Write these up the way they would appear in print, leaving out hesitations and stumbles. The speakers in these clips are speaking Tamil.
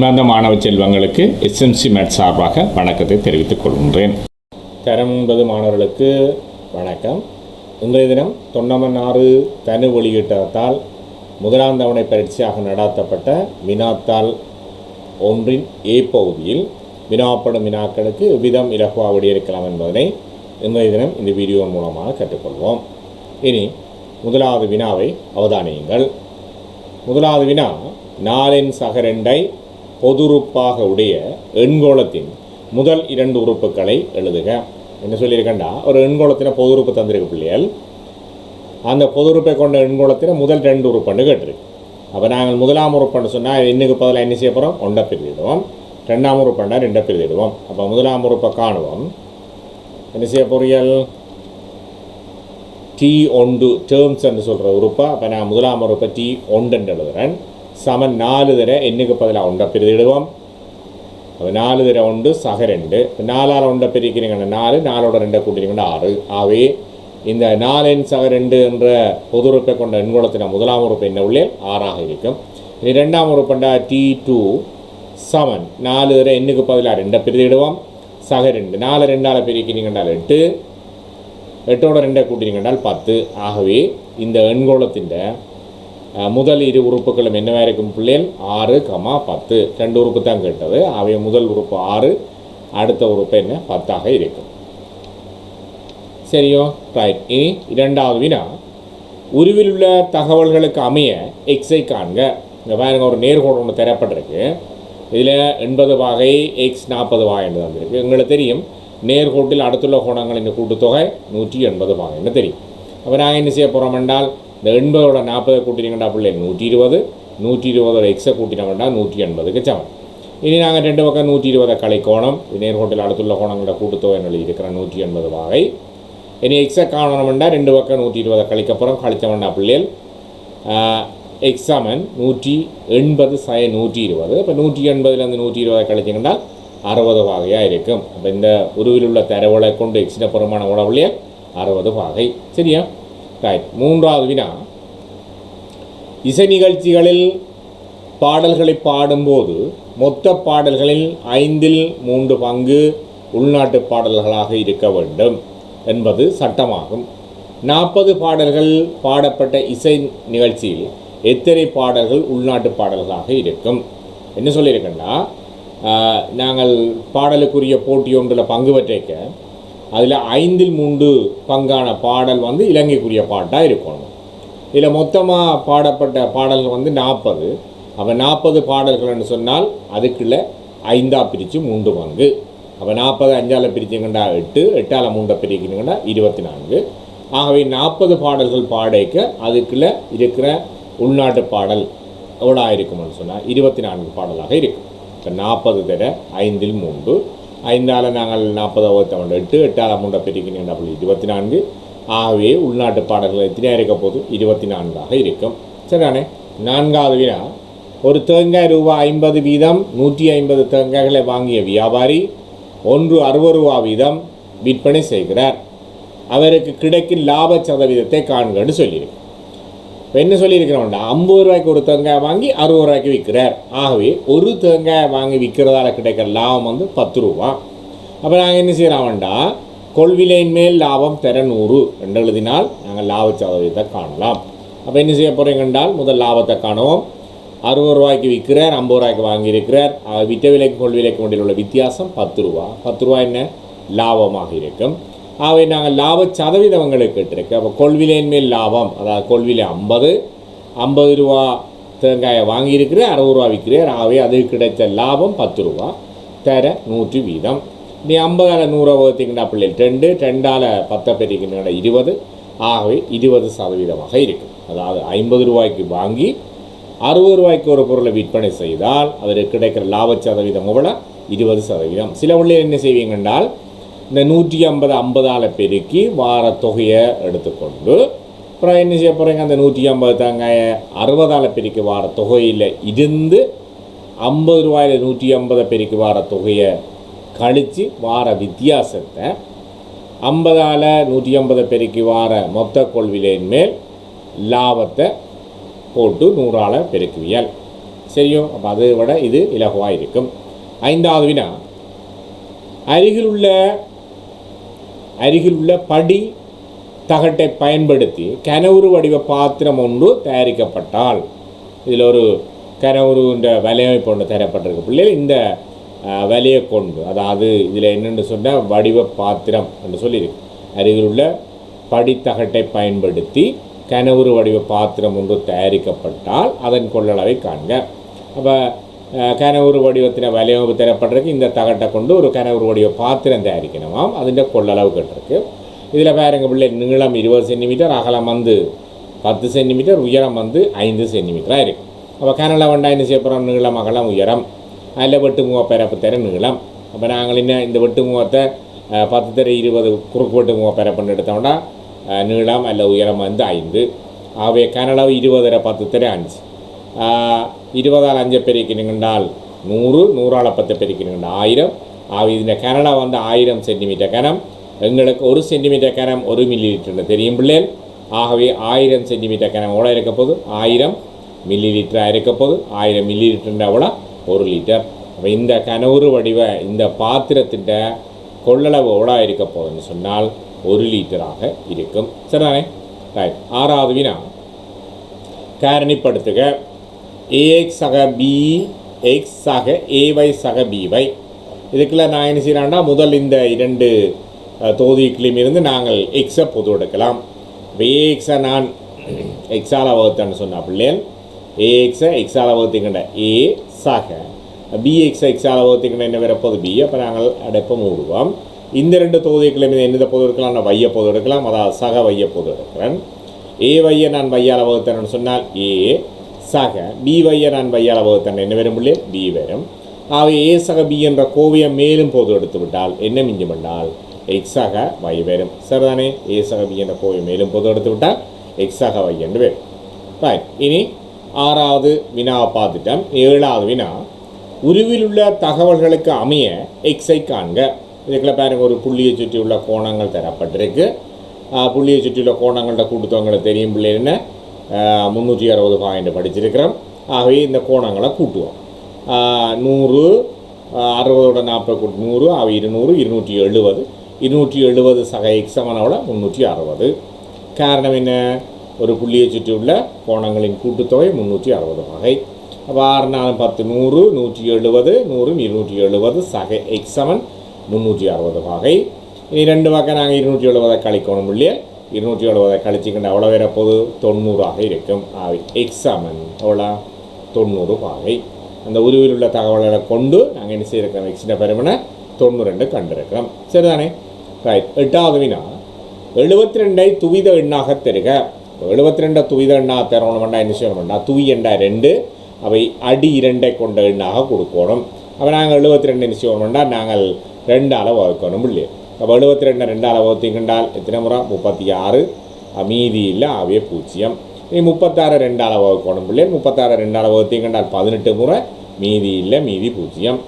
அன்பார்ந்த மாணவ செல்வங்களுக்கு எஸ்எம்சி மேட் சார்பாக வணக்கத்தை தெரிவித்துக் கொள்கின்றேன். தரம் 9 மாணவர்களுக்கு வணக்கம். இன்றைய தினம் தொன்னமன்னாறு தனு வெளியீட்டத்தால் முதலாம் தவணை பரீட்சையாக நடாத்தப்பட்ட வினாத்தாள் ஒன்றின் ஏ பகுதியில் வினாப்படும் வினாக்களுக்கு எவ்விதம் இலகுவாக விடையளிக்கலாம் என்பதனை இன்றைய தினம் இந்த வீடியோ மூலமாக கற்றுக்கொள்வோம். இனி முதலாவது வினாவை அவதானியுங்கள். முதலாவது வினா, 4n-2 பொதுறுப்பாக உடைய எண்கோளத்தின் முதல் 2 உறுப்புகளை எழுதுக. என்ன சொல்லியிருக்கண்டா, ஒரு எண்கோளத்தின பொதுறுப்பு தந்திருக்கு பிள்ளைகள். அந்த பொதுறுப்பை கொண்ட எண்கோளத்தின முதல் 2 உறுப்புன்னு கேட்டிருக்கு. அப்போ நாங்கள் முதலாம் உறுப்புன்னு சொன்னால் இன்னுக்கு பதிலாக என்ன செய்ய போகிறோம்? 1 பிரிதிடுவோம். 2ஆம் உறுப்புன்னா 2 பிரிதிடுவோம். அப்போ முதலாம் உறுப்பை காணுவோம். என்ன செய்ய போறீர்கள்? T1 டேர்ம்ஸ் என்று சொல்கிற உறுப்பை அப்போ நான் முதலாம் உறுப்பை T1 என்று எழுதுகிறேன். சமன் 4 தர எண்ணுக்கு பதிலாக 1 பிரிதிடுவோம். அப்போ 4 தர 1 சக 2. 4ஆல் 1 பிரிக்கிறீங்கன்னா 4, 4ஓட 2 கூட்டினீங்கன்னா 6. ஆகவே இந்த 4n-2 என்ற பொதுறுப்பை கொண்ட எண்கோளத்தின முதலாம் உறுப்பு என்ன உள்ளே 6ஆக இருக்கும். இனி 2ஆம் உறுப்புண்டா T2 சமன் 4 தர எண்ணுக்கு பதிலாக 2 பிரிதிடுவோம். சக 2, 4 2ஆல் பிரிக்கிறீங்கன்னா 8, 8ஓட 2 கூட்டினீங்கன்னா 10. ஆகவே இந்த எண்கோளத்தின் முதல் 2 உறுப்புகளும் என்னவாக இருக்கும் பிள்ளைகள்? 6, 10. 2 உறுப்பு தான் கேட்டது. அவை முதல் உறுப்பு 6, அடுத்த உறுப்பு என்ன 10ஆக இருக்கும். சரியோ? ரைட். இனி இரண்டாவது வினா, உருவில் உள்ள தகவல்களுக்கு அமைய எக்ஸை காண்க. இந்த பாருங்க, ஒரு நேர்கோடு ஒன்று தரப்பட்டிருக்கு. இதில் 80 வாகை எக்ஸ் 40 வாகை என்று வந்திருக்கு. எங்களுக்கு தெரியும் நேர்கோட்டில் அடுத்துள்ள கோணங்களின் கூட்டுத்தொகை 180 வாகைன்னு தெரியும். அப்போ நாங்கள் என்ன செய்ய போகிறோம் என்றால், இந்த 80ஓட 40 கூட்டினீங்கன்னா பிள்ளை 120, 120ஓட எக்ஸை கூட்டினோம்னா 180க்கு சமம். இனி நாங்கள் 2 பக்கம் 120 கலைக்கோணம், நேர்கோட்டில் அடுத்துள்ள கோணங்களோட கூட்டுத்தொகை இருக்கிற 180 வாகை. இனி எக்ஸை காணணும்னா 2 பக்கம் 120 கழிக்கப்புறம் கழித்தோம்னா பிள்ளைகள் எக்ஸ் சமன் 180 சய 120. இப்போ 180லேருந்து 120 கழிச்சிங்கன்னா 60 வாகையாக இருக்கும். அப்போ இந்த உருவில் உள்ள தரவுகளை கொண்டு எக்ஸின பெருமான உடவுலையே 60 வாகை. சரியா? ரைட். மூன்றாவது வினா, இசை நிகழ்ச்சிகளில் பாடல்களை பாடும்போது மொத்த பாடல்களில் 5/3 பங்கு உள்நாட்டு பாடல்களாக இருக்க வேண்டும் என்பது சட்டமாகும். 40 பாடல்கள் பாடப்பட்ட இசை நிகழ்ச்சியில் எத்தனை பாடல்கள் உள்நாட்டு பாடல்களாக இருக்கும்? என்ன சொல்லியிருக்கேன்னா, நாங்கள் பாடலுக்குரிய போட்டி ஒன்றில் பங்கு பெற்றிருக்க, அதில் 5/3 பங்கான பாடல் இலங்கைக்குரிய பாட்டாக இருக்கணும். இதில் மொத்தமாக பாடப்பட்ட பாடல்கள் 40. அப்போ 40 பாடல்கள்னு சொன்னால் அதுக்குள்ள 5ஆக பிரித்து 3 பங்கு. அப்போ 40 5ஆல் பிரிச்சிங்கன்னா 8, 8ஆல் 3 பிரிக்கிறீங்கன்னா 24. ஆகவே 40 பாடல்கள் பாடைக்க அதுக்குள்ள இருக்கிற உள்நாட்டு பாடல் எவ்வளோ இருக்கும்னு சொன்னால் 24 பாடலாக இருக்கும். இப்போ 40 தர 5/3, 5ஆல் நாங்கள் 40 வகுத்தவன் 8, 8ஆல் 3 பிரிக்கிறீங்கன்னா 24. ஆகவே உள்நாட்டு பாடல்கள் எத்தனையாக இருக்க போது 24ஆக இருக்கும். சரிதானே? நான்காவது வினா, ஒரு தேங்காய் ரூபாய் 50 வீதம் 150 தேங்காய்களை வாங்கிய வியாபாரி 60 ரூபா வீதம் விற்பனை செய்கிறார். அவருக்கு கிடைக்கும் லாப சதவீதத்தை காண்கன்னு சொல்லியிருக்கு. இப்போ என்ன சொல்லியிருக்கிறோம்னா, 50 ரூபாய்க்கு ஒரு தேங்காய் வாங்கி 60 ரூபாய்க்கு விற்கிறார். ஆகவே ஒரு தேங்காய் வாங்கி விற்கிறதால கிடைக்கிற லாபம் 10 ரூபா. அப்போ நாங்கள் என்ன செய்கிறோம்டா, கொள்விலையின் மேல் லாபம் தர 100 என்று எழுதினால் நாங்கள் லாப சதவீதத்தை காணலாம். அப்போ என்ன செய்ய போகிறீங்க என்றால், முதல் லாபத்தை காணுவோம். 60 ரூபாய்க்கு விற்கிறார், 50 ரூபாய்க்கு வாங்கியிருக்கிறார். விற்ற விலைக்கு கொள்விலைக்கு கொண்டில் உள்ள வித்தியாசம் 10 ரூபா. 10 ரூபா என்ன லாபமாக இருக்கும். ஆகவே நாங்கள் லாப சதவீதங்களுக்கு கேட்டிருக்கு. அப்போ கொள்விலையின் மேல் லாபம், அதாவது கொள்விலை 50 ரூபா தேங்காயை வாங்கியிருக்கிறார், 60 ரூபா விற்கிறார். ஆகவே அது கிடைத்த லாபம் 10 ரூபா தர 100 வீதம். நீ 50ஆல் 100 வகுத்தீங்கன்னா பிள்ளைகள் 2, 2ஆல் 10 பெருக்கிங்கன்னா 20. ஆகவே 20% இருக்கும். அதாவது 50 ரூபாய்க்கு வாங்கி 60 ரூபாய்க்கு ஒரு பொருளை விற்பனை செய்தால் அதற்கு கிடைக்கிற லாப சதவீதம் எவ்வளோ? 20%. சில உள்ளே என்ன செய்வீங்க என்றால், இந்த 150 50ஆல் பெருக்கி வார தொகையை எடுத்துக்கொண்டு அப்புறம் என்ன செய்ய போகிறீங்க, அந்த 150 தேங்காயை 60ஆல் பெருக்கி வார தொகையில் இருந்து 50 ரூபாயில் 150 பெருக்கி வார தொகையை கழித்து வார வித்தியாசத்தை 50ஆல் 150 பெருக்கி வார மொத்த கொள்விலையின் மேல் லாபத்தை போட்டு 100ஆல் பெருக்குவியல். சரியும். அப்போ அதை விட இது இலகுவாக இருக்கும். 5வது வினா, அருகிலுள்ள படி தகட்டை பயன்படுத்தி கனவுரு வடிவ பாத்திரம் ஒன்று தயாரிக்கப்பட்டால், இதில் ஒரு கனவுருன்ற வலையமைப்பு ஒன்று தரப்பட்டிருக்கு பிள்ளைகள். இந்த வலையை கொண்டு, அதாவது இதில் என்னென்னு சொன்னால் வடிவ பாத்திரம் என்று சொல்லியிருக்கு. அருகிலுள்ள படித்தகட்டை பயன்படுத்தி கனவுரு வடிவ பாத்திரம் ஒன்று தயாரிக்கப்பட்டால் அதன் கொள்ளளவை காண்க. அப்போ கனவுரு வடிவத்தின வலையமைப்பு தரப்பட்டிருக்கு. இந்த தகட்டை கொண்டு ஒரு கனவுரு வடிவ பாத்திரம் தயாரிக்கணுமாம். அதிൻ്റെ கொள்ளளவு கேட்டிருக்கு. இதில் பாருங்க பிள்ளை, நீளம் 20 சென்டிமீட்டர், அகலம் 10 சென்டிமீட்டர், உயரம் 5 சென்டிமீட்டராக இருக்குது. அப்போ கனலை வண்டா என்ன செய்ய போகிறோம்? நீளம், அகலம், உயரம், அதில் வெட்டு முகப்பரப்பு தர நீளம். அப்போ நாங்கள் இன்னும் இந்த வெட்டு முகத்தை 10 தர 20 குறுக்கு வெட்டு முகப்பரப்புன்னு எடுத்தோம்னா நீளம் அல்ல உயரம் 5. ஆகவே கனளவு 20 தர 10 தர 5. 20ஆல் 5 பெருக்கினீங்கன்றால் 100, 100ஆல் 10 பெருக்கினீங்கன்னா 1000. ஆகவே இந்த கனளை 1000 சென்டிமீட்டர் கனம். எங்களுக்கு 1 சென்டிமீட்டர் கனம் 1 மில்லிலிட்டர்னு தெரியும் பிள்ளைகள். ஆகவே 1000 சென்டிமீட்டர் கனம் எவ்வளோ இருக்க போகுது? 1000 மில்லிலிட்டராக இருக்க போகுது. 1000 மில்லிலிட்டர்ன்ற எவ்வளோ? 1 லிட்டர். அப்போ இந்த கனவுரு வடிவ இந்த பாத்திரத்தின் கொள்ளளவு எவ்வளோ இருக்க போகுதுன்னு சொன்னால் 1 லிட்டராக இருக்கும். சரிதானே? ரைட். 6வது வினா, காரணிப்படுத்துக. AX சக BX சக AY சக BY. இதுக்குள்ள நான் என்ன செய்யலாம்னா, முதல் இந்த 2 தொகுதிகளிலும் இருந்து நாங்கள் எக்ஸை பொது எடுக்கலாம். AXை நான் எக்ஸால் வகுத்தேன்னு சொன்னால் பிள்ளைகள், AXை எக்ஸால் வகுத்திக்கின்ற A சக BXை எக்ஸால் வகுத்திக்கின்ற என்ன வரப்போது B. அப்போ நாங்கள் அடைப்பை மூடுவோம். இந்த 2 தொகுதிகளும் என்னதை பொது எடுக்கலாம்? நான் வைய பொது எடுக்கலாம். அதாவது சக வைய பொது எடுக்கிறேன். AYயை நான் வையால் வகுத்தேன்னு சொன்னால் A சக BYயை நான் வையால் வகுத்தேன் என்ன வரும் பிள்ளைகள்? B வரும். ஆகவே A சக B என்ற கோவையை மேலும் பொது எடுத்து விட்டால் என்ன மிஞ்சும் என்றால் எக்ஸ் சக Y வரும். சரிதானே? A சக B என்ற கோவையை மேலும் பொது எடுத்து விட்டால் எக்ஸ் சக Y என்று வரும். ரைட். இனி 6வது வினாவை பார்த்துட்டோம். 7வது வினா, உருவில் உள்ள தகவல்களுக்கு அமைய எக்ஸை காண்க. இதுக்குள்ள பாருங்க, ஒரு புள்ளியை சுற்றியுள்ள கோணங்கள் தரப்பட்டிருக்கு. புள்ளியை சுற்றியுள்ள கோணங்கள்ட கூட்டுத்தொகைகளை தெரியும் பிள்ளை என்ன 360 பாயிண்ட் படிச்சிருக்கிறோம். ஆகவே இந்த கோணங்களை கூட்டுவோம். 100, 60ஓட 40 கூட்டு 100, ஆகவே 200, 270. 270 சக எக்ஸ் சமனோட 360. காரணம் என்ன? ஒரு புள்ளியை சுற்றியுள்ள கோணங்களின் கூட்டுத்தொகை 360 வகை. அப்போ 6 4 10 100, 170, 100, 270 சக எக்ஸ் சமன் 360 வகை. இனி 2 பக்கம் நாங்கள் 270 கழிக்கணும் இல்லையா? 270 கழிச்சிக்கின்ற அவ்வளோ வேற போது 90ஆக இருக்கும். எக்ஸ் சமன் அவ்வளோ 90 வகை. அந்த உருவில் உள்ள தகவல்களை கொண்டு நாங்கள் என்ன செய்திருக்கிறோம்? எக்ஸின் பெருமனை 92 கண்டிருக்கிறோம். சரிதானே? ரைட். 8வது வினா, 72ஐ துவித எண்ணாக தருக. 72 துவித எண்ணாக தரணும்னா என்ன செய்யணும்னா, துவி எண்ணா 2, அவை அடி 2ஐ கொண்ட எண்ணாக கொடுக்கணும். அப்போ நாங்கள் 72 என்ன செய்யணும்னா நாங்கள் 2ஆல் வகுக்கணும் இல்லையா? அப்போ 72 2ஆல் வகுத்திங்கண்டால் எத்தனை முறை? 36. மீதி இல்லை, ஆவே 0. இனி 36 2ஆல் வகுக்கணும் இல்லையா? 36 2ஆல் வகுத்திங்கண்டால் 18 முறை, மீதி இல்லை, மீதி 0.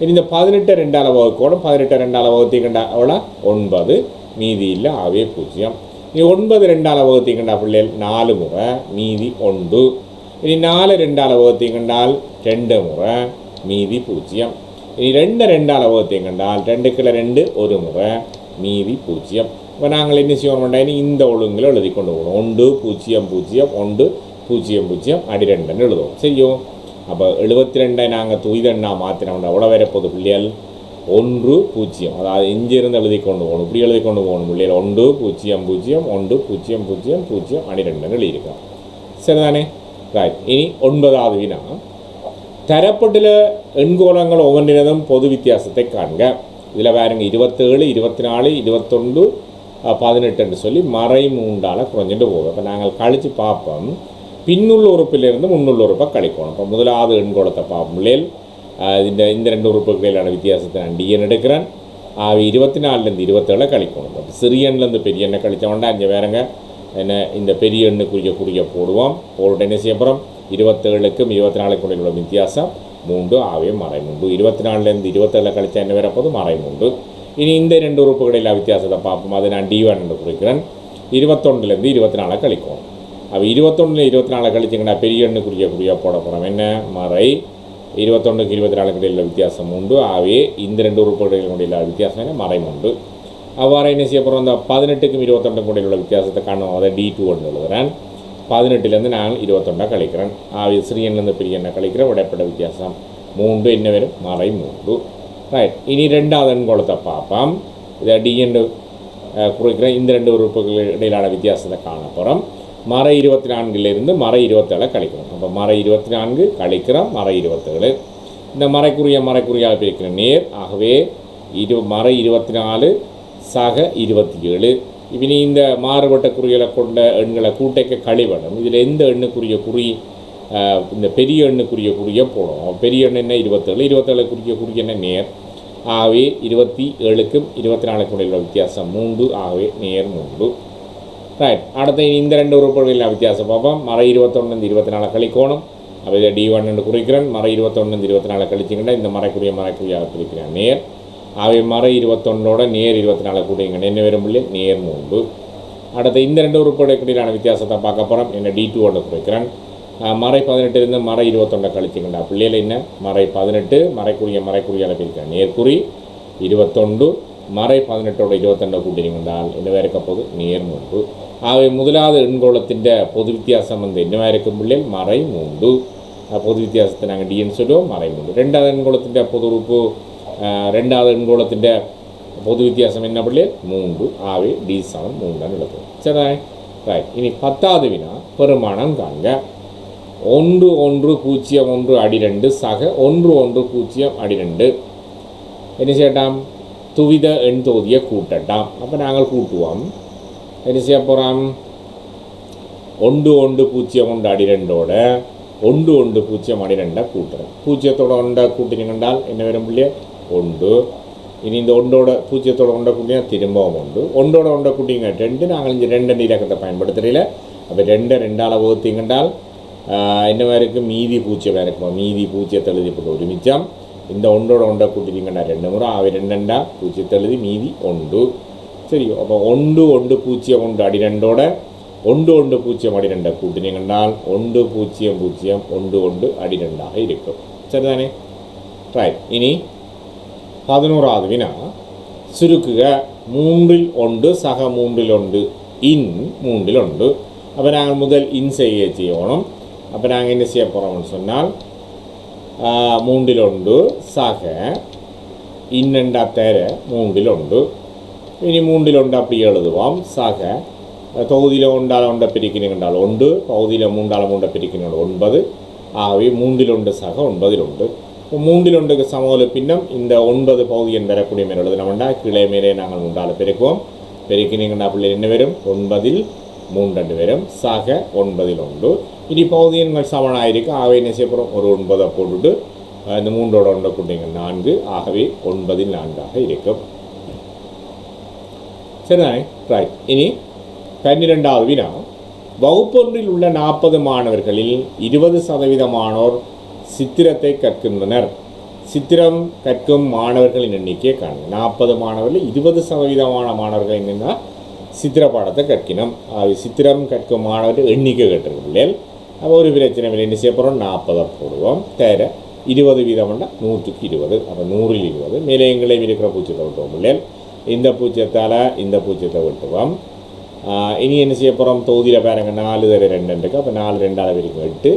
இனி இந்த 18 2ஆல் வகுக்கணும். 18 2ஆல் வகுத்திங்கண்டா அவ்வளோ 9, மீதி இல்லை, ஆவே 0. இனி 9 2ஆல் வகுத்திங்கண்டா பிள்ளைகள் 4 முறை, மீதி 1. இனி 4 2ஆல் வகுத்திங்கண்டால் 2 முறை, மீதி 0. இனி 2 2ஆல் வகுத்திங்கண்டால் 2க்குள்ள 2 1 முறை, மீதி 0. இப்போ நாங்கள் என்ன செய்வோம்னா இனி இந்த ஒழுங்கில் எழுதி கொண்டு போகணும். 1 0 0 1 0 0 அடி 2ன்னு எழுதுவோம். செய்யும். அப்போ 72ஐ நாங்கள் துய்தண்ணா மாற்றினோம்னா எவ்வளோ வேற போகுது பிள்ளைகள்? 1 0. அதாவது இங்கிருந்து எழுதி கொண்டு போகணும். இப்படி எழுதி கொண்டு போகணும் பிள்ளைகள். 1 0 0 1 0 0 0 அடி 2ன்னு எழுதியிருக்கோம். சரிதானே? ரைட். இனி 9வது வினா, தரப்பட்டுள்ள எண்கோணங்கள் ஒவ்வொன்றினதும் பொது வித்தியாசத்தை காண்க. இதில் பாருங்க 27 24 21 18 சொல்லி மறை 3ஆல் குறைஞ்சிட்டு போகும். அப்போ நாங்கள் கழித்து பார்ப்போம். பின்னுள்ள உறுப்பிலிருந்து முன்னுள்ள உறுப்பை கழிக்கணும். இப்போ முதலாவது எண்கோணத்தை பார்ப்போம் பிள்ளைகள். இந்த 2 உறுப்புகளிலான வித்தியாசத்தை நான் டிஎன் எடுக்கிறேன். 24லேருந்து 27 கழிக்கணும். அப்போ சிறிய எண்ணிலேருந்து பெரிய எண்ணை கழிச்சோம்னா அங்கே வேறுங்க என்ன இந்த பெரிய எண்ணு போடுவோம். போட்டு என்ன செய்ய போகிறோம்? 27க்கும் 24க்கும் உள்ள வித்தியாசம் 3, ஆவே மறை 3. 24லேருந்து 27 கழிச்சா என்ன வரப்போது? மறை 3. இனி இந்த 2 உறுப்புகளில் வித்தியாசத்தை பார்ப்போம். அதை நான் D1 என்று குறிக்கிறேன். 21லேருந்து 24 கழிக்கணும். அப்போ 21 24 கழிச்சிங்கன்னா பெரிய எண்ணுக்குரிய போட போகிறோம். என்ன மறை 21க்கு 24 இடையில் வித்தியாசம் உண்டு. ஆகவே இந்த ரெண்டு உறுப்புகளின் இடையில் வித்தியாசம் என்ன மறை உண்டு. அவ்வாறு என்ன செய்ய போகிறோம், இந்த 18க்கும் 22க்கும் இடையில் உள்ள வித்தியாசத்தை காணும். அதை D2 எழுதுகிறேன். 18லேருந்து நான் 21 கழிக்கிறேன். ஆகவே சிறியன்லேருந்து பெரிய எண்ணை கழிக்கிறேன். விடைப்பட்ட வித்தியாசம் 3 என்ன வரும் மறை 3. ரைட். இனி ரெண்டாவது எண்கோளத்தை பார்ப்போம். இதை D என்று குறிக்கிறேன். இந்த ரெண்டு உறுப்புகள் இடையிலான வித்தியாசத்தை காண போகிறோம். மறை 24லேருந்து மறை 27 கழிக்கிறோம். அப்போ மறை 24 கழிக்கிறோம் மறை 27. இந்த மறைக்குறியால் பிரிக்கிற நேர். ஆகவே மறை 24 சக 27. இனி இந்த மாறுபட்ட குறிகளை கொண்ட எண்களை கூட்டைக்க கழிவணும். இதில் எந்த எண்ணுக்குரிய குறி இந்த பெரிய எண்ணுக்குரிய போடும். பெரிய எண் என்ன 27, 27 என்ன நேர். ஆகவே 27க்கும் 24க்கும் இடையில் வித்தியாசம் 3. ஆகவே நேர் 3. ரைட். அடுத்து இந்த ரெண்டு உறுப்புகளில் வித்தியாசம் பார்ப்போம். மறை 21 24 கழிக்கணும். அப்போ இதை D1 என்று குறிக்கிறேன். மறை 21 24 கழிச்சிங்கன்னா இந்த மறைக்குறியாக பிரிக்கிறேன் நேர். ஆகவே மறை 21ஓட நேர் 24 கூட்டிங்க என்ன வரும் இல்லை நேர் 3. அடுத்து இந்த ரெண்டு உறுப்புகளுக்கிடையிலான வித்தியாசத்தை பார்க்க போகிறோம். என்ன D2 குறிக்கிறேன். மறை 18லேருந்து மறை 21 கழிச்சிங்கன்னா பிள்ளைகள் என்ன மறை 18 மறைக்குறியால் பிரிக்கிறேன் நேர்குறி 21. மறை 18ஓட 22 கூட்டினீங்கன்றால் என்னவாக இருக்க போது நேர் 3. ஆகவே முதலாவது எண்கோளத்தின் பொது வித்தியாசம் வந்து என்னவாக இருக்கும் பிள்ளைகள் மறை 3. பொது வித்தியாசத்தை நாங்கள் டிஎன்னு சொல்லுவோம் மறை 3. ரெண்டாவது எண்கோளத்தின் பொது உறுப்பு ரெண்டாவது எண்கோளத்தின் பொது வித்தியாசம் என்ன பிள்ளைகள் 3. ஆகவே டி சமம் 3 தான் எழுதுவோம். சரி ரைட். இனி 10வது வினா பெருமானம் காண்க. 1 1 0 1 அடி 2 சக 1 1 0 அடி 2 என்ன செய்யட்டாம் துவித எண் தொகுதியை கூட்டட்டாம். அப்போ நாங்கள் கூட்டுவோம். என்ன செய்ய போகிறோம் 1 1 0 1 அடி 2ஓட 1 1 0 அடி 2 கூட்டுறோம். 0ோட 1 கூட்டினீங்கன்றால் என்ன வரும் பிள்ளையே 1. இனி இந்த 1ஓட 0ோட 1 கூட்டினா திரும்பவும் 1. 1ஓட 1 கூட்டிங்க 2. நாங்கள் இந்த 2 இலக்கத்தை பயன்படுத்துகிறீங்கள. அப்போ 2 2ஆல் வகுத்தீங்கன்றால் என்னவா இருக்குது மீதி 0 இருக்குமா. மீதி 0 எழுதி போட்டு ஒரு மிச்சம். இந்த 1ஓட 1 கூட்டினீங்கன்னா 2 முறை. அவை 2 0 எழுதி மீதி 1. சரி. அப்போ 1 1 0 1 அடி 2ஓட 1 1 0 அடி 2 கூட்டினீங்கன்னால் 1 0 0 1 1 அடி 2ஆக இருக்கும். சரிதானே. ரைட். இனி 11வது வினா சுருக்குக 3ல் 1 சக 3ல் 1 இன் 3ல் 1. அப்போ நாங்கள் முதல் இன் செய்யணும். அப்போ நாங்கள் என்ன செய்ய போகிறோம்னு சொன்னால் 3ல் 1 சக இன்னெண்டா தேர 3ல் 1. இனி 3ல் 1 அப்படி எழுதுவோம். சக தொகுதியில் 1ஆல் 1 பிரிக்கணுங்கன்றால் 1, பகுதியில் 3ஆல் 3 பிரிக்கணும் 9. ஆகவே 3ல் 1 சக 9ல் 1. இப்போ 3ல் 1க்கு சமூக பின்னம் இந்த 9 பகுதி என் பெறக்கூடிய மேல் எழுதுனோம்னா கீழே மேலே நாங்கள் 3ஆல் பெருக்குவோம். பெருக்கினீங்கன்னா பிள்ளை என்ன வரும் 9ல் 3 வரும் சக 9ல் 1. இனி பகுதி எண்கள் சமனாயிருக்கு. ஆகவே என்ன செய்ய போகிறோம் ஒரு 9 போட்டுட்டு இந்த 3ஓட 1 கூட்டிங்க 4. ஆகவே 9ல் 4 இருக்கும். சரிதானே. ரைட். இனி 12வது வினா வகுப்பொன்றில் உள்ள 40 மாணவர்களில் 20% சித்திரத்தை கற்கின்றனர். சித்திரம் கற்கும் மாணவர்களின் எண்ணிக்கையை காணுங்க. 40 மாணவர்கள் 20% மாணவர்கள் என்னென்னா சித்திர பாடத்தை கற்கணும். சித்திரம் கற்கும் மாணவர்கள் எண்ணிக்கை கேட்டிருக்கு பிள்ளைகள். அப்போ ஒரு பிரச்சனை இல்லை. என்ன செய்ய போகிறோம் 40 போடுவோம். தேர 20% 100க்கு 20. அப்போ 100ல் 20. மேலே எங்களையும் இருக்கிற பூச்சியத்தை விட்டுவோம் பிள்ளைகள். இந்த பூச்சியத்தால் இந்த பூச்சியத்தை விட்டுவோம். இனி என்ன செய்ய போகிறோம் தொகுதியில் பாருங்கள் 4 தர 2 இருக்குது. அப்போ 4 2ஆல் வரைக்கும் 8.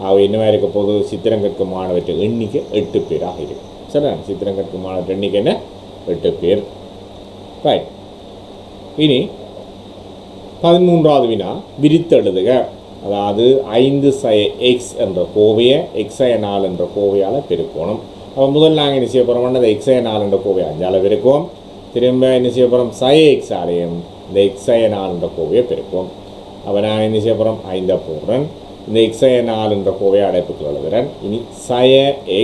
அவை என்னவாக இருக்க போது சித்திரம் கற்கும் மாணவர்கள் எண்ணிக்கை 8 பேராக இருக்கும். சரி. சித்திரம் கற்கும் மாணவர்கள் எண்ணிக்கை என்ன 8 பேர். ரைட். இனி 13வது வினா விரித்து எழுதுக. அதாவது 5 x என்ற கோவையை x/4 என்ற கோவையால் பெருக்கணும். அப்போ முதல் நாங்கள் என்ன செய்ய போகிறோம்னா இந்த x/4 என்ற கோவையை 5ஆல் பெருக்குவோம். திரும்ப என்ன செய்ய போகிறோம் x ஆலயம் இந்த x/4 என்ற கோவையை பெருக்குவோம். அப்போ நான் என்ன செய்ய போகிறோம் 5 போடுறேன். இந்த x/4 என்ற கோவையை அடைப்புக்குள் எழுதுகிறேன். இனி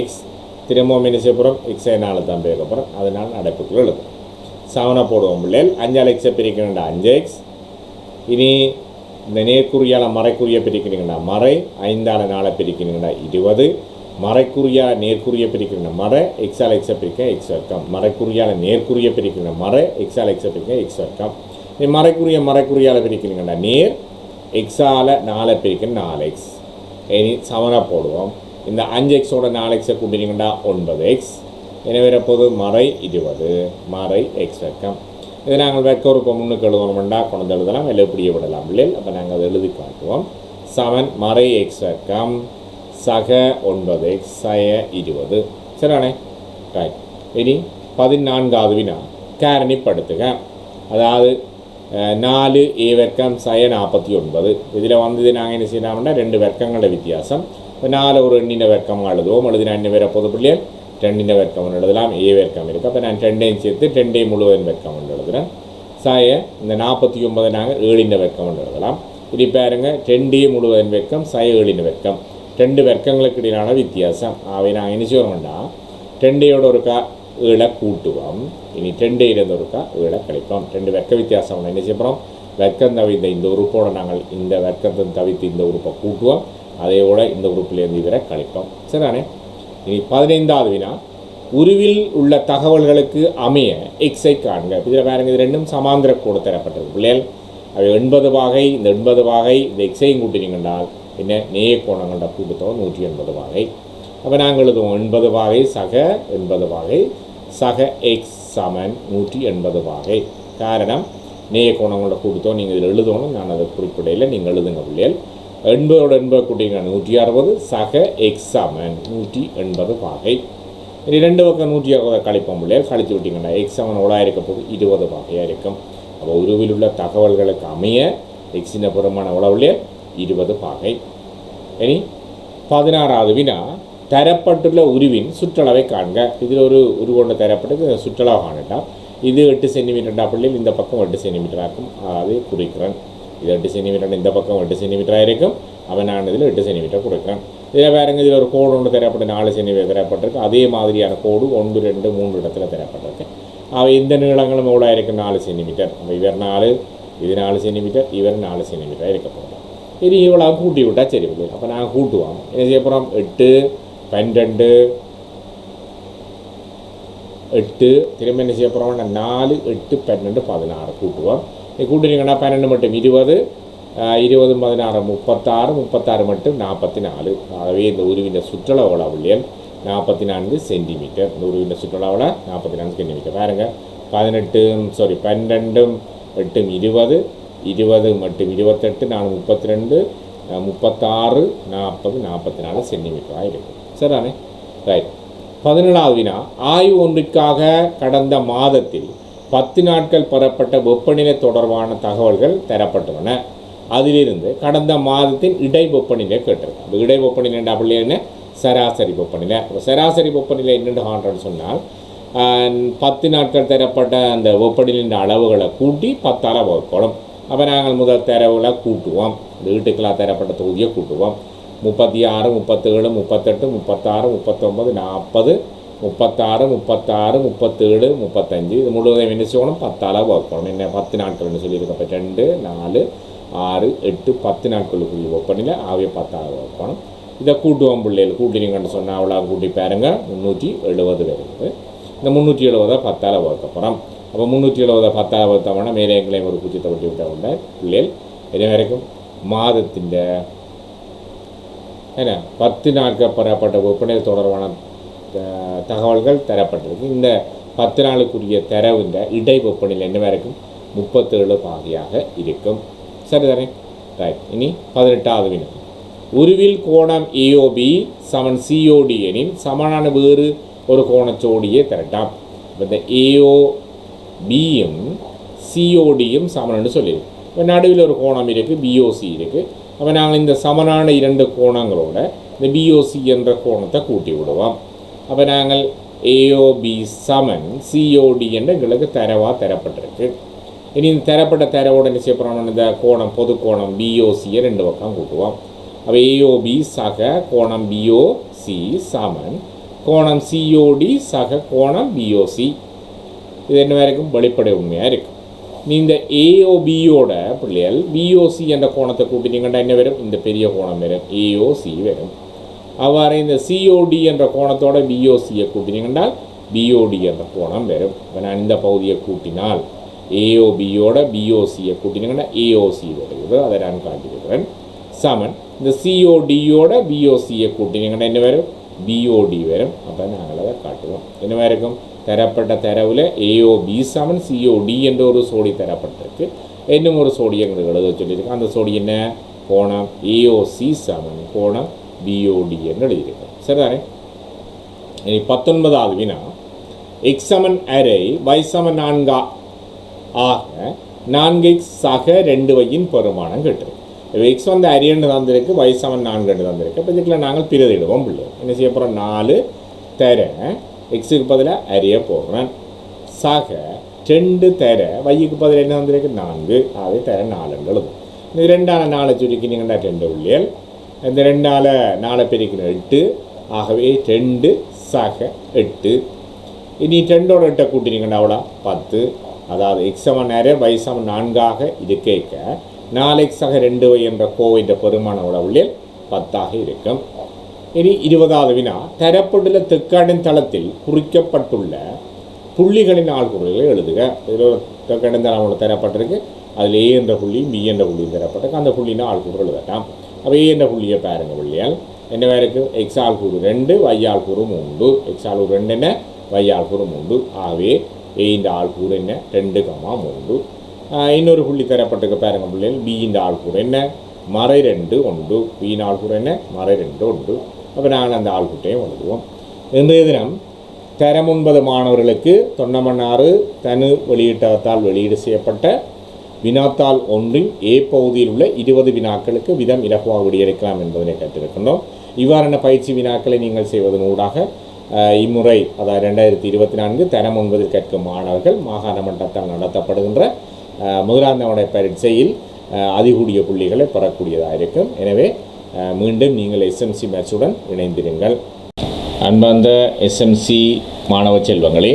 x திரும்பவும் என்ன செய்ய போகிறோம் x/4 தான் பெருக்க போகிறோம். அதனால் அடைப்புக்குள் எழுதுறோம். 7 போடுவோம் பிள்ளைகள். 5ஆல் x பிரிக்கணும்டா 5x. இனி இந்த நேர்குறியால் மறைக்குறியை பிரிக்கணுங்கண்ணா மறை 5ஆல் 4 பிரிக்கணுங்கண்ணா 20. மறைக்குறியால் நேர்குறியை பிரிக்கணுங்க மறை எக்ஸால் எக்ஸை பிரிக்க எக்ஸ் வர்க்கம். மறைக்குறியால் நேர்குறியை பிரிக்கணுங்க மறை எக்ஸால் எக்ஸை பிரிக்க எக்ஸ் வர்க்கம். மறைக்குறியால் பிரிக்கணுங்கண்ணா நேர் எக்ஸால் 4 பெருக்க 4x. இனி சமனாக போடுவோம். இந்த 5xோட 4xை கூட்டினீங்கன்னா 9x. எனவே வரப்போது மறை 20 மறை எக்ஸ் வர்க்கம். இதை நாங்கள் வெக்க ஒரு முன்னுக்கு எழுதணும்னா கொண்டு எழுதலாம், இல்லை இப்படியே விடலாம் பிள்ளைகள். அப்போ நாங்கள் அதை எழுதி காட்டுவோம். சமன் மறை எக்ஸ் வர்க்கம் சக 9x சய 20. சரிண்ணே, ரைட். இனி 14வது வினா காரணிப்படுத்துக. அதாவது 4a வர்க்கம் சய 49. இதில் வந்து நாங்கள் என்ன செய்யலாம்னா 2 வர்க்கங்களோட வித்தியாசம். இப்போ 4 ஒரு எண்ணின வர்க்கமாக எழுதுவோம். எழுதினா என்ன வேற போது பிள்ளைகள் 2 வர்க்கம் எழுதலாம். a வர்க்கம் இருக்குது. அப்போ நான் 2ஐயும் சேர்த்து 2 முழுவதும் வர்க்கம் எழுதுகிறேன். சய இந்த 49 நாங்கள் 7 வர்க்கம் எழுதலாம். இது பாருங்க 2 முழுவதும் வர்க்கம் சய 7 வர்க்கம். 2 வர்க்கங்களுக்கு இடையிலான வித்தியாசம். அவை நாங்கள் என்ன செய்வோம்னா 2 ஒருக்கா 7 கூட்டுவோம். இனி 2 ஒருக்கா 7 கழிப்போம். 2 வர்க்க வித்தியாசம் என்ன செய்யப்போம், வர்க்கம் தவிர்த்த இந்த உறுப்போடு நாங்கள் இந்த வர்க்கத்தை தவிர்த்து இந்த உறுப்பை கூட்டுவோம். அதையோட இந்த உறுப்பிலேருந்து இவரை கழிப்போம். சரிதானே. இனி 15வது வினா உருவில் உள்ள தகவல்களுக்கு அமைய எக்ஸை காண்க. இதில் பாருங்க, இது ரெண்டும் சமாந்திர கோடு தரப்பட்டது பிள்ளைகள். அவை 80 வகை. இந்த 80 வகை இந்த எக்ஸையும் கூட்டினீங்கன்றால் என்ன நேய கோணங்களோட கூட்டுத்தொகை 180 வகை. அப்போ நாங்கள் எழுதுவோம் 80 வகை சக 80 வகை சக எக்ஸ் சமன் 180 வகை. காரணம் நேய கோணங்களோட கூட்டுத்தொகை நீங்கள் இதில் எழுதணும். நான் அதை குறிப்பிடையில் நீங்கள் எழுதுங்க பிள்ளைகள். 80 கூட்டிங்கன்னா 160 சக எக்ஸ் சமன் 180 வகை. இது 2 பக்கம் 160 கழிப்போம் பிள்ளைகள். கழித்து விட்டிங்கன்னா எக்ஸ் சமன் எவ்வளோ இருக்க போது 20 வகையாக இருக்கும். அப்போ உருவில் உள்ள தகவல்களுக்கு அமைய எக்ஸின் புறமான எவ்வளவு 20 வகை. இனி 16வது வினா தரப்பட்டுள்ள உருவின் சுற்றளவை காண்க. இதில் ஒரு உருவொன்று தரப்பட்டு சுற்றளவு காணட்டால் இது 8 சென்டிமீட்டர்டா பிள்ளைகள். இந்த பக்கம் 8 சென்டிமீட்டராக இருக்கும். அதை குறிக்கிறேன். இது 8 சென்டிமீட்டர், இந்த பக்கம் 8 சென்டிமீட்டராக இருக்கும். அவன் நான் இதில் 8 சென்டிமீட்டர் கொடுக்குறேன். இதில் வேறுங்க இதில் ஒரு கோடு ஒன்று தரப்பட்டு 4 சென்டிமீட்டர் தரப்பட்டிருக்கு. அதே மாதிரியான கோடு 1 2 3 இடத்துல தரப்பட்டிருக்கு. அவை இந்த நீளங்களும் எவ்வளோ இருக்குது 4 சென்டிமீட்டர். அப்போ இவர் 4, இது 4 சென்டிமீட்டர், இவர் 4 சென்டிமீட்டராக இருக்க போகிறோம். இது இவ்வளோ கூட்டி விட்டால் சரி பிள்ளை. அப்போ நாங்கள் கூட்டுவோம். என்ன செய்ய போகிறோம் 8 12 8 திரும்ப என்ன செய்ய போகிறோம் 4 8 12 16 கூட்டுவோம். கூட்டுனீங்கன்னா 12 மட்டும் 20 20 16 36 36 மட்டும் 44. ஆகவே இந்த உருவின் சுற்றளவு பிள்ளைகள் 44 சென்டிமீட்டர். இந்த உருவின் சுற்றளவில் 44 சென்டிமீட்டர். பாருங்க 12 8 20 20 மட்டும் 28 4 32 36 40 44 சென்டிமீட்டராக இருக்கும். சரிதானே, ரைட். 17வது வினா ஆய்வு ஒன்றிற்காக கடந்த மாதத்தில் 10 நாட்கள் பெறப்பட்ட வெப்பநிலை தொடர்பான தகவல்கள் தரப்பட்டுள்ளன. அதிலிருந்து கடந்த மாதத்தின் இடை வெப்பநிலை கேட்டிருக்கு. அந்த இடை வெப்பநிலை என்ன சராசரி வெப்பநிலை. சராசரி வெப்பநிலை என்னென்று காண்றன்னு சொன்னால் 10 நாட்கள் தரப்பட்ட அந்த வெப்பநிலையின் அளவுகளை கூட்டி 10ஆல் வகுக்கணும். அப்போ நாங்கள் முதல் தரவுகளை கூட்டுவோம். இந்த வீட்டுக்கெல்லாம் தரப்பட்ட தொகுதியை கூட்டுவோம். 36 37 38 36 39 40 36 36 37 35 இது முழுவதும் என்ன செய்யணும் 10ஆல் வகுக்கணும். என்ன 10 நாட்கள்னு சொல்லியிருக்க. அப்போ 2 4 6 8 10 நாட்களுக்குரிய வெப்பநிலை ஆகிய 10ஆல் வகுக்கணும். இதை கூட்டுவோம் பிள்ளைகள். கூட்டினீங்கன்னு சொன்னால் அவ்வளோ கூட்டி பாருங்க 370 வருது. இந்த 370 10ஆல் வகுக்க போகிறோம். அப்போ 370 10ஆல் வகுத்தோம்னா மேலே எங்களையும் ஒரு பூச்சியத்தை ஒட்டி விட்ட உள்ள பிள்ளைகள் இது வரைக்கும் மாதத்தின் என்ன 10 நாட்கள் பெறப்பட்ட வெப்பநிலை தொடர்பான தகவல்கள் தரப்பட்டிருக்கு. இந்த 10 நாளுக்குரிய தரவுன்ற இடை வெப்பநிலை என்ன வரைக்கும் 37 பாகையாக இருக்கும். சரிதானே, ரைட். இனி 18வது வினா உருவில் கோணம் ஏஓபி சமன் சிஓடி எனின் சமனான வேறு ஒரு கோணச்சோடியை திரட்டாம். இந்த ஏஓபியும் சிஓடியும் சமன்னு சொல்லியிருக்கு. இப்போ நடுவில் ஒரு கோணம் இருக்குது, பிஓசி இருக்குது. அப்போ நாங்கள் இந்த சமனான 2 கோணங்களோட இந்த பிஓசி என்ற கோணத்தை கூட்டி விடுவோம். அப்போ நாங்கள் ஏஓபி சமன் சிஓடி என்ற எங்களுக்கு தரப்பட்டிருக்கு. இனி இந்த தரப்பட்ட தரவோட என்ன செய்யப்படுறோம் இந்த கோணம் பொது கோணம் பிஓசியை 2 பக்கம் கூட்டுவோம். அப்போ ஏஓபி சக கோணம் பிஓசி சமன் கோணம் சிஓடி சக கோணம் பிஓசி. இது என்ன வரைக்கும் வெளிப்படை உண்மையாக இருக்குது. நீ இந்த ஏஓபியோட பிள்ளைகள் பிஓசி என்ற கோணத்தை கூட்டினீங்கன்னா என்ன வரும் இந்த பெரிய கோணம் வரும் ஏஓசி வரும். அவ்வாறு இந்த சிஓடி என்ற கோணத்தோட பிஓசியை கூட்டினீங்கன்னா பிஓடி என்ற கோணம் வரும். இப்போ நான் இந்த பகுதியை கூட்டினால் AOBயோட BOCயை கூட்டினீங்கன்னா AOC வருகிறது, அதை நான் காட்டியிருக்கிறேன். சமன் இந்த CODயோட BOCயை கூட்டினீங்கன்னா என்ன வரும்? BOD வரும். அப்போ நாங்கள் அதை காட்டுவோம். என்னவா இருக்கும்? தரப்பட்ட தரவில் AOB சமன் COD என்ற ஒரு சோடி தரப்பட்டிருக்கு. இன்னும் ஒரு சோடி எங்களுக்கு எழுத சொல்லியிருக்கு. அந்த சோடி என்ன? கோணம் AOC சமன் கோணம் BOD என்று எழுதியிருக்கோம். சரிதானே? இனி 19வது வினா, x சமன் அரை y சமன் 4 ஆக 4x சக 2yன் பெருமானம் கேட்டிருக்கு. இப்போ எக்ஸ் வந்து அரியன்னு தந்திருக்கு, y சமன் 4 தந்திருக்கு. இப்போ இதுக்குள்ள நாங்கள் பிரதியிடுவோம் பிள்ளை. என்ன செய்ய போகிறோம்? 4 தர எக்ஸுக்கு பதிலாக அரிய போடுறேன், சக 2 தர வைக்கு பதில் என்ன தந்திருக்கு? 4. அது தர 4 எழுதும். இந்த 2ஆல் 4 சுருக்கினீங்கன்னா 2 உள்ளியல், இந்த 2ஆல் 4 பெருக்கின 8. ஆகவே 2 சக 8. இனி 2ஓட 8 கூட்டினீங்கன்னா அவ்வளோ 10. அதாவது எக்ஸ் சமன் அரை y சமன் 4 இருக்க 4x சக 2y என்ற கோவைன்ற பெருமான உள்ளியல் 10 இருக்கும். இனி 20வது வினா, தரப்பட்டுள்ள தெற்காடின் தளத்தில் குறிக்கப்பட்டுள்ள புள்ளிகளின் ஆள்குறிகளை எழுதுக. இதில் ஒரு தெற்காடின் தளம் தரப்பட்டிருக்கு. அதில் A என்ற புள்ளி B என்ற புள்ளியும் தரப்பட்டிருக்கு. அந்த புள்ளினா ஆள்குறு எழுதட்டாம். அப்போ A என்ற புள்ளியை பாருங்க புள்ளியால் என்னவா இருக்குது? எக்ஸ் ஆள்கூறு 2 y ஆள்கூறு 3. எக்ஸ் ஆள்கூறு 2 என்ன? y ஆள்கூறு 3. ஆகவே A இந்த ஆள்கூறு என்ன? 2,3. இன்னொரு புள்ளி தரப்பட்டிருக்க பாருங்க புள்ளிகள் B இந்த ஆள்கூறு என்ன? மறை 2 1. B இந்த ஆள்கூறு என்ன? மறை 2 1. அப்போ நாங்கள் அந்த ஆள்கூட்டையும் எழுதுவோம். இன்றைய தினம் தரம் 9 மாணவர்களுக்கு தொன்னமன்னாறு தனு வெளியீட்டத்தால் வெளியீடு செய்யப்பட்ட வினாத்தாள் ஒன்றின் A பகுதியில் உள்ள 20 வினாக்களுக்கு விதம் இலகுவாக விடையளிக்கலாம் என்பதனை கற்றிருக்கின்றோம். இவ்வாறான பயிற்சி வினாக்களை நீங்கள் செய்வதன் ஊடாக இம்முறை அதாவது 2024 தரம் 9 கற்கும் மாணவர்கள் மாகாண மட்டத்தால் நடத்தப்படுகின்ற முதலாம் தவணை பரீட்சையில் அதிகூடிய புள்ளிகளை பெறக்கூடியதாக இருக்கும். எனவே மீண்டும் நீங்கள் SMC மேட்சுடன் இணைந்திருங்கள். அன்பார்ந்த SMC மாணவ செல்வங்களே,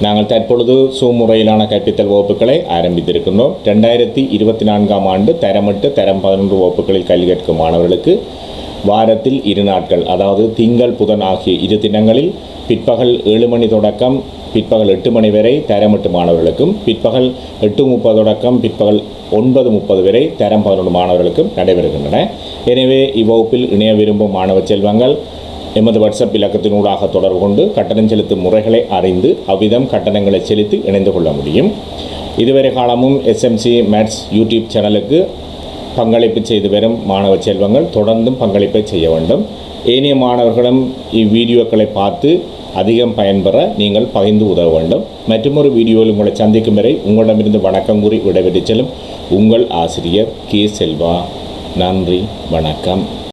நாங்கள் தற்பொழுது சூம் முறையிலான கற்பித்தல் வகுப்புகளை ஆரம்பித்திருக்கின்றோம். 2024ஆம் ஆண்டு தரம் 8 தரம் 11 வகுப்புகளில் கல்வி கற்கும் மாணவர்களுக்கு வாரத்தில் 2 நாட்கள், அதாவது திங்கள் புதன் ஆகிய 2 தினங்களில் பிற்பகல் 7 மணி தொடக்கம் பிற்பகல் 8 மணி வரை தரம் 8 மாணவர்களுக்கும், பிற்பகல் 8:30 தொடக்கம் பிற்பகல் 9:30 வரை தரம் 11 மாணவர்களுக்கும் நடைபெறுகின்றன. எனவே இவ்வகுப்பில் இணைய விரும்பும் மாணவ செல்வங்கள் எமது வாட்ஸ்அப் இலக்கத்தினூடாக தொடர்பு கொண்டு கட்டணம் செலுத்தும் முறைகளை அறிந்து அவ்விதம் கட்டணங்களை செலுத்தி இணைந்து கொள்ள முடியும். இதுவரை காலமும் SMC மேத்ஸ் யூடியூப் சேனலுக்கு பங்களிப்பு செய்து வரும் மாணவ செல்வங்கள் தொடர்ந்தும் பங்களிப்பை செய்ய வேண்டும். ஏனைய மாணவர்களும் இவ்வீடியோக்களை பார்த்து அதிகம் பயன்பெற நீங்கள் பகிர்ந்து உதவ வேண்டும். மற்றொரு வீடியோவில் உங்களை சந்திக்கும் வரை உங்களிடமிருந்து வணக்கம் கூறி விடைபெற்று செல்லும் உங்கள் ஆசிரியர் K. செல்வா. நன்றி, வணக்கம்.